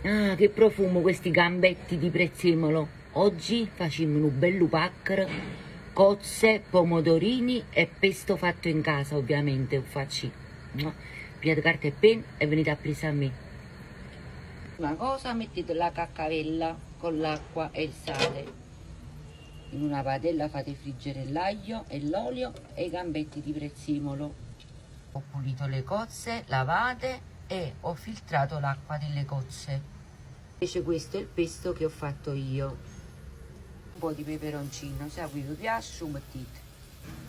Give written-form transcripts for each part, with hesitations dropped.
Ah, che profumo questi gambetti di prezzemolo. Oggi facciamo un bello paccher, cozze, pomodorini e pesto fatto in casa, ovviamente. Facci. Pigliate carta e penna e venite a presa a me. Una cosa, mettete la caccavella con l'acqua e il sale. In una padella fate friggere l'aglio e l'olio e i gambetti di prezzemolo. Ho pulito le cozze, lavate e ho filtrato l'acqua delle cozze. Invece questo è il pesto che ho fatto io. Un po' di peperoncino, se a voi vi piace un mettete,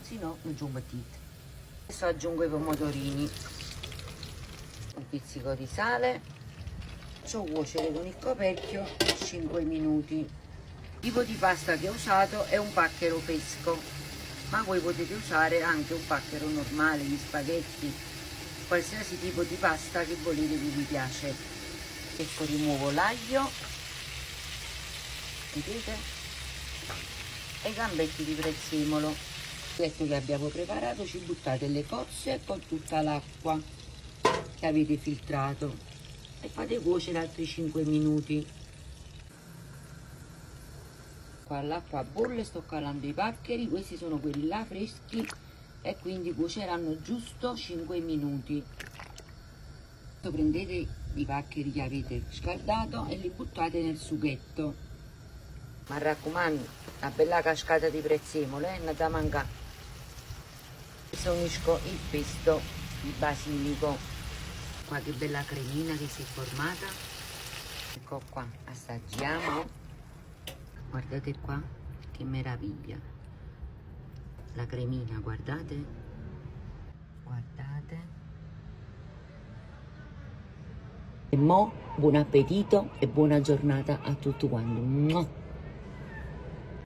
se no non ci mettete. Adesso aggiungo i pomodorini, un pizzico di sale, faccio cuocere con il coperchio 5 minuti. Il tipo di pasta che ho usato è un pacchero fresco, ma voi potete usare anche un pacchero normale, gli spaghetti, qualsiasi tipo di pasta che volete che vi piace. Ecco, rimuovo l'aglio, vedete, e i gambetti di prezzemolo. Questo che abbiamo preparato, ci buttate le cozze con tutta l'acqua che avete filtrato e fate cuocere altri 5 minuti. Qua l'acqua bolle, sto calando i paccheri, questi sono quelli là freschi e quindi cuoceranno giusto 5 minuti. Prendete i paccheri che avete scaldato e li buttate nel sughetto. Ma raccomando, una bella cascata di prezzemolo, non da mancare. Adesso unisco il pesto di basilico. Qua che bella cremina che si è formata. Ecco qua, assaggiamo. Guardate qua, che meraviglia. La cremina, guardate. Guardate. E mo, buon appetito e buona giornata a tutti quanti.